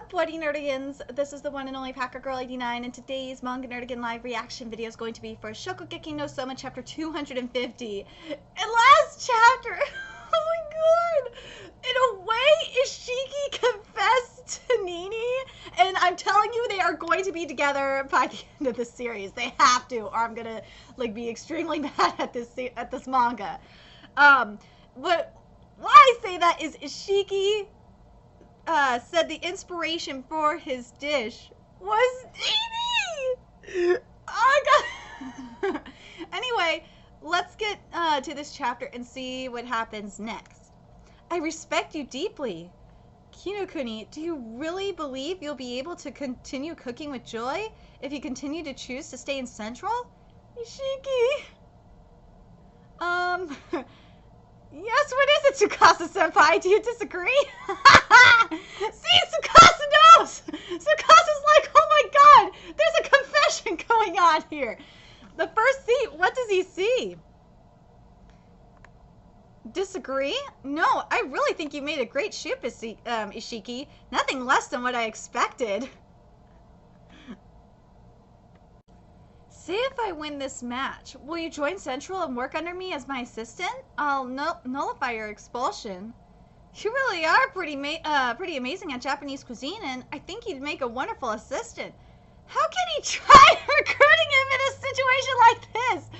up, Bloody Nerdigans? This is the one and only Packer Girl 89, and today's Manga Nerdigan live reaction video is going to be for Shokugeki no Soma chapter 250. And last chapter, oh my god! In a way, Ishiki confessed to Nini, and I'm telling you, they are going to be together by the end of this series. They have to, or I'm gonna be extremely mad at this manga. But why I say that is Ishiki said the inspiration for his dish was Nini! Oh my god! Anyway, let's get to this chapter and see what happens next. I respect you deeply. Kinokuni, do you really believe you'll be able to continue cooking with joy if you continue to choose to stay in Central? Ishiki. Yes, what is it, Tsukasa-senpai? Do you disagree? See, Tsukasa knows! Tsukasa's like, oh my god, there's a confession going on here. The first scene, what does he see? Disagree? No, I really think you made a great shoot, Ishiki. Nothing less than what I expected. Say if I win this match, will you join Central and work under me as my assistant? I'll nullify your expulsion. You really are pretty amazing at Japanese cuisine, and I think you'd make a wonderful assistant. How can he try recruiting him in a situation like this?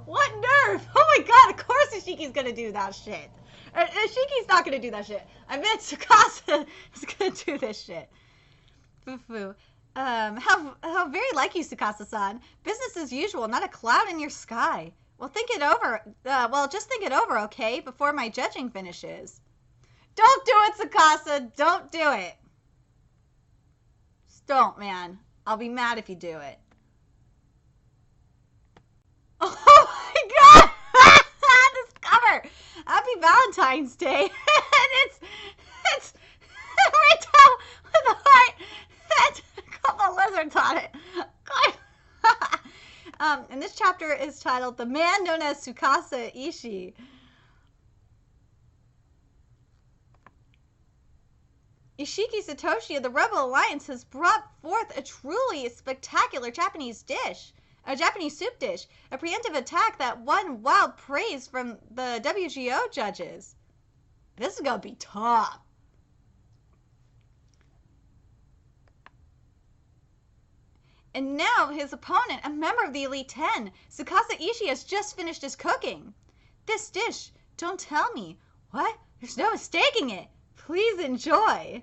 What nerve! Oh my god, of course Ishiki's gonna do that shit. Ishiki's not gonna do that shit. I meant Tsukasa is gonna do this shit. Foo-foo. How very like you, Tsukasa-san. Business as usual, not a cloud in your sky. Well, think it over. Just think it over, okay? Before my judging finishes. Don't do it, Tsukasa. Don't do it. Just don't, man. I'll be mad if you do it. Oh my god! This cover! Happy Valentine's Day! And it's Rachel with a heart and a couple lizards on it. And this chapter is titled The Man Known as Tsukasa Ishii. Ishiki Satoshi of the Rebel Alliance has brought forth a truly spectacular Japanese soup dish, a preemptive attack that won wild praise from the WGO judges. This is gonna be tough. And now his opponent, a member of the Elite 10, Tsukasa Ishii, has just finished his cooking. This dish, don't tell me. What? There's no mistaking it. Please enjoy.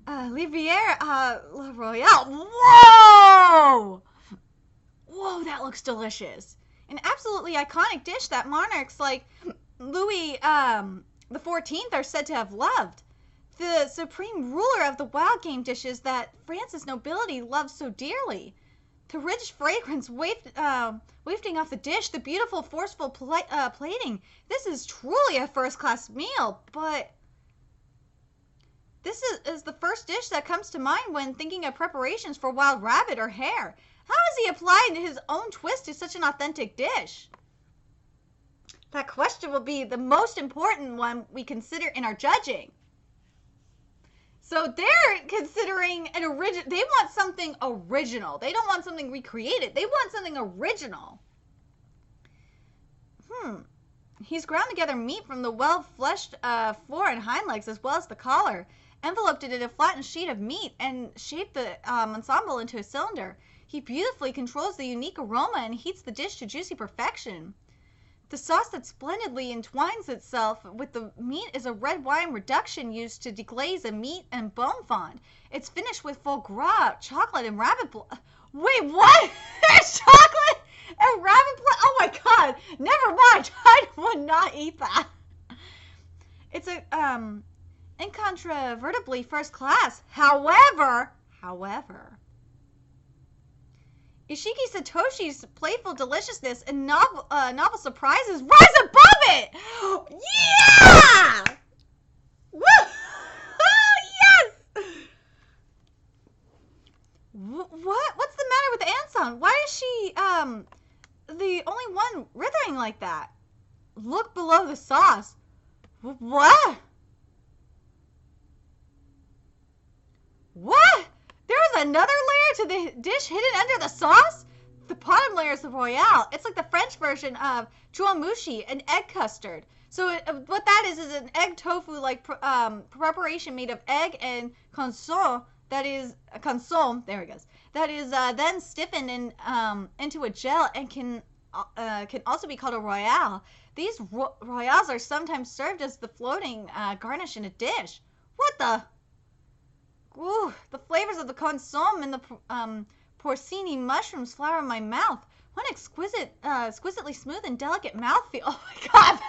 Riviere Royale. Whoa! Whoa, that looks delicious. An absolutely iconic dish that monarchs like Louis the 14th are said to have loved. The supreme ruler of the wild game dishes that France's nobility loves so dearly. The rich fragrance wafting off the dish, the beautiful, forceful plating. This is truly a first-class meal, but this is the first dish that comes to mind when thinking of preparations for wild rabbit or hare. How has he applied his own twist to such an authentic dish? That question will be the most important one we consider in our judging. So they're considering an original. They want something original. They don't want something recreated. They want something original. He's ground together meat from the well-fleshed fore and hind legs as well as the collar, enveloped it in a flattened sheet of meat, and shaped the ensemble into a cylinder. He beautifully controls the unique aroma and heats the dish to juicy perfection. The sauce that splendidly entwines itself with the meat is a red wine reduction used to deglaze a meat and bone fond. It's finished with foie gras, chocolate, and rabbit blood. Wait, what? There's chocolate and rabbit blood? Oh my god! Never mind. I would not eat that. It's a incontrovertibly first class. However. Ishiki Satoshi's playful deliciousness and novel surprises rise above it! Yeah! Woo! Yes! What? What's the matter with Anson? Why is she, the only one writhing like that? Look below the sauce. What? There's another layer to the dish hidden under the sauce? The bottom layer is the royale. It's like the French version of joamushi, an egg custard. So what that is an egg tofu like preparation made of egg and consomme. That is consomme. There it goes. That is then stiffened into a gel and can also be called a royale. These royales are sometimes served as the floating garnish in a dish. What the? Ooh, the flavors of the consomme and the porcini mushrooms flower in my mouth. What exquisitely smooth and delicate mouthfeel. Oh my god,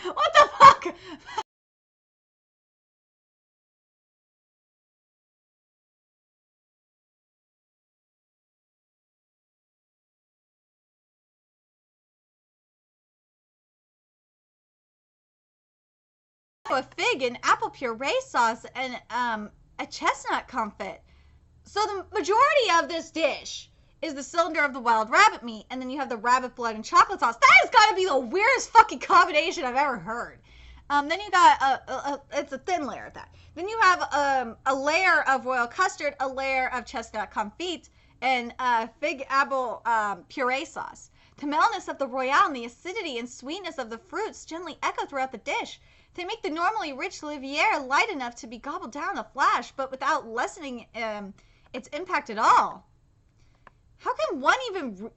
what the fuck? A fig and apple puree sauce and a chestnut confit. So the majority of this dish is the cylinder of the wild rabbit meat, and then you have the rabbit blood and chocolate sauce. That has got to be the weirdest fucking combination I've ever heard. Then you got it's a thin layer of that. Then you have a layer of royal custard, a layer of chestnut confit, and fig apple puree sauce. The mellowness of the royale and the acidity and sweetness of the fruits gently echo throughout the dish. They make the normally rich Olivier light enough to be gobbled down in a flash, but without lessening its impact at all. How can one even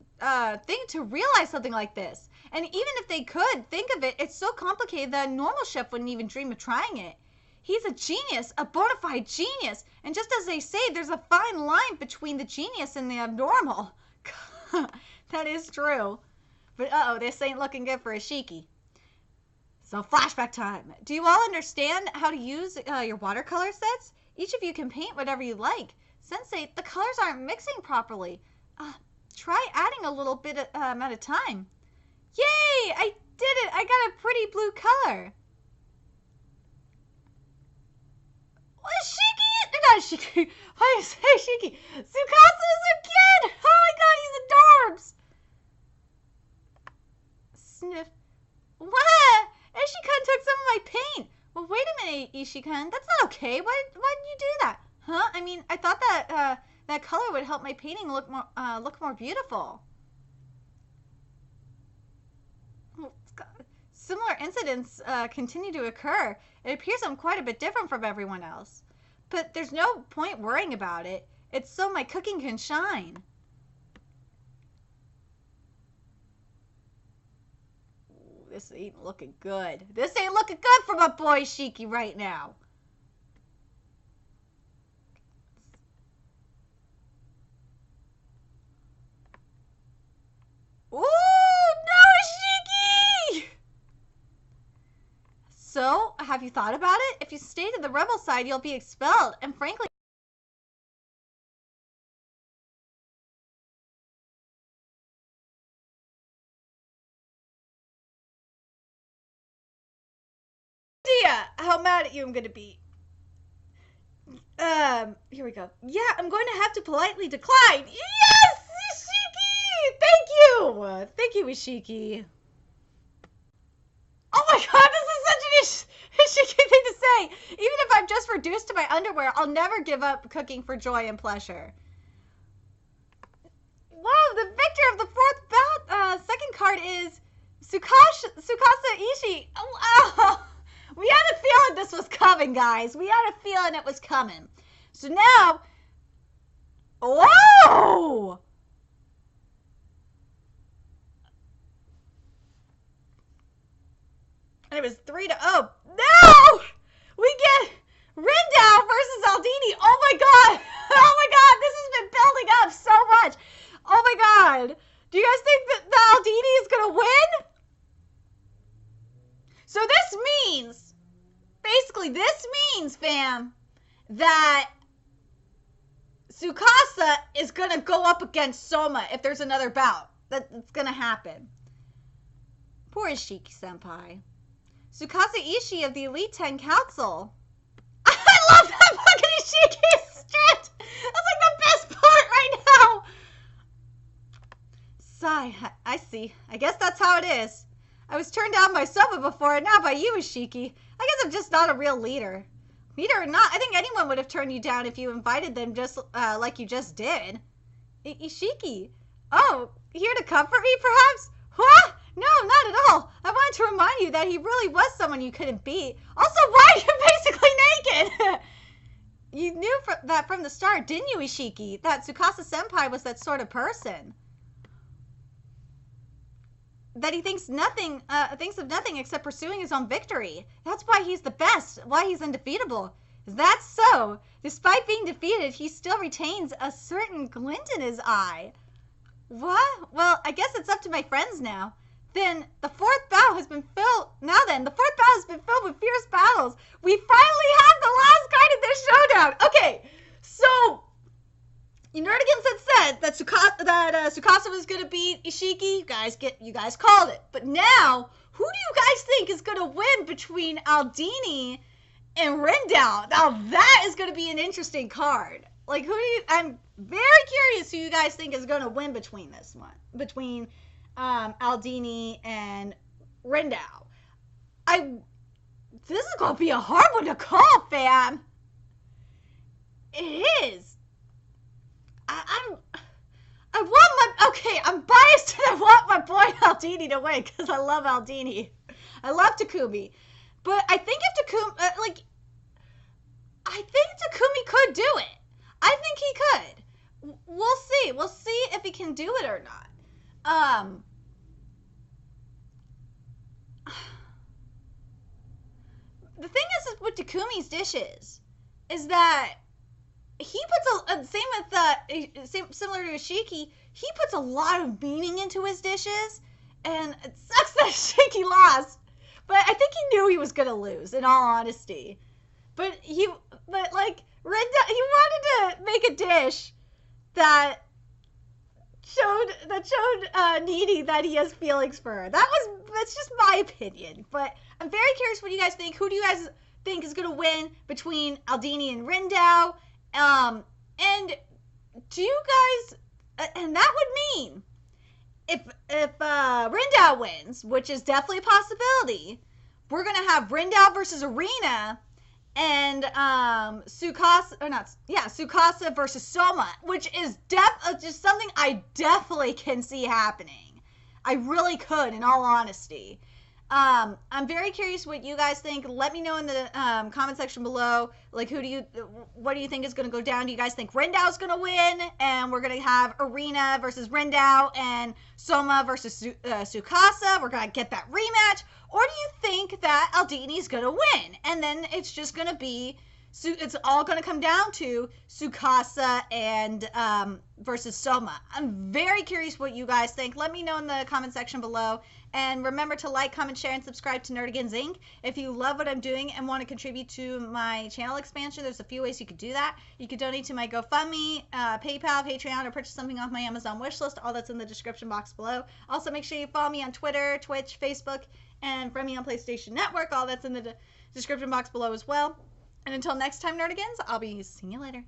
think to realize something like this? And even if they could think of it, it's so complicated that a normal chef wouldn't even dream of trying it. He's a genius, a bona fide genius. And just as they say, there's a fine line between the genius and the abnormal. That is true. But uh-oh, this ain't looking good for Ishiki. So flashback time. Do you all understand how to use your watercolor sets? Each of you can paint whatever you like. Sensei, the colors aren't mixing properly. Try adding a little bit at a time. Yay! I did it! I got a pretty blue color. What is Shiki? Not Shiki. Why do you say Shiki? Tsukasa is a kid! Oh my god, he's adorbs! Sniff. What? Ishikun took some of my paint. Well, wait a minute, Ishikun. That's not okay. Why did you do that? Huh? I mean, I thought that that color would help my painting look more beautiful. Similar incidents continue to occur. It appears I'm quite a bit different from everyone else. But there's no point worrying about it. It's so my cooking can shine. Ooh, this ain't looking good. This ain't looking good for my boy Shiki right now. Ooh, no, Ishiki! So, have you thought about it? If you stay to the rebel side, you'll be expelled. And frankly, idea how mad at you I'm gonna be. Here we go. Yeah, I'm going to have to politely decline. Yes, Ishiki! Thank you! Thank you, Ishiki. Oh my god, this is such an Ishiki thing to say! Even if I'm just reduced to my underwear, I'll never give up cooking for joy and pleasure. Wow, the victor of the fourth bout, second card is Tsukasa Ishii. Oh, we had a feeling this was coming, guys. We had a feeling it was coming. So now, whoa! And it was 3-0. No! We get Rindao versus Aldini. Oh my god! Oh my god! This has been building up so much. Oh my god! Do you guys think that the Aldini is gonna win? So this means, basically, this means, fam, that Tsukasa is gonna go up against Soma if there's another bout. That's gonna happen. Poor Ishiki-senpai. Tsukasa Ishii of the Elite 10 Council. I love that fucking Ishiki stretch! That's like the best part right now! Sigh, I see. I guess that's how it is. I was turned down by Soma before and now by you, Ishiki. I guess I'm just not a real leader. Leader or not, I think anyone would have turned you down if you invited them just like you just did. Ishiki. Oh, here to comfort me, perhaps? What? No, not at all. I wanted to remind you that he really was someone you couldn't beat. Also, why are you basically naked? You knew that from the start, didn't you, Ishiki? That Tsukasa-senpai was that sort of person. That he thinks of nothing except pursuing his own victory. That's why he's the best, why he's undefeatable. Is that so? Despite being defeated, he still retains a certain glint in his eye. What? Well, I guess it's up to my friends now. Then the fourth battle has been filled. Now then, the fourth battle has been filled with fierce battles. We finally have the last card in this showdown. Okay, so Nerdigans had said that Tsukasa was gonna beat Ishiki. You guys called it. But now, who do you guys think is gonna win between Aldini and Rendao? Now that is gonna be an interesting card. Like, I'm very curious who you guys think is gonna win between this one, between Aldini and Rendao. This is gonna be a hard one to call, fam. It is. I'm biased and I want my boy Aldini to win because I love Aldini. I love Takumi. But I think if Takumi, I think Takumi could do it. I think he could. We'll see. We'll see if he can do it or not. The thing is with Takumi's dishes is that he puts similar to Ishiki, he puts a lot of meaning into his dishes, and it sucks that Ishiki lost. But I think he knew he was gonna lose, in all honesty. But Renda, he wanted to make a dish that showed Needy that he has feelings for her. That's just my opinion. But I'm very curious what you guys think. Who do you guys think is gonna win between Aldini and Rendao? And do you guys, and that would mean if Rendao wins, which is definitely a possibility, we're gonna have Rendao versus Arena and Tsukasa versus Soma, which is just something I definitely can see happening. I really could, in all honesty. I'm very curious what you guys think. Let me know in the comment section below. Like, what do you think is going to go down? Do you guys think Rendao's going to win? And we're going to have Arena versus Rendao and Soma versus Tsukasa. We're going to get that rematch. Or do you think that Aldini's going to win? And then it's just going to be, it's all going to come down to Tsukasa and versus Soma. I'm very curious what you guys think. Let me know in the comment section below. And remember to like, comment, share, and subscribe to Nerdigans Inc. If you love what I'm doing and want to contribute to my channel expansion, there's a few ways you could do that. You could donate to my GoFundMe, PayPal, Patreon, or purchase something off my Amazon wishlist. All that's in the description box below. Also, make sure you follow me on Twitter, Twitch, Facebook, and friend me on PlayStation Network. All that's in the description box below as well. And until next time, Nerdigans, I'll be seeing you later.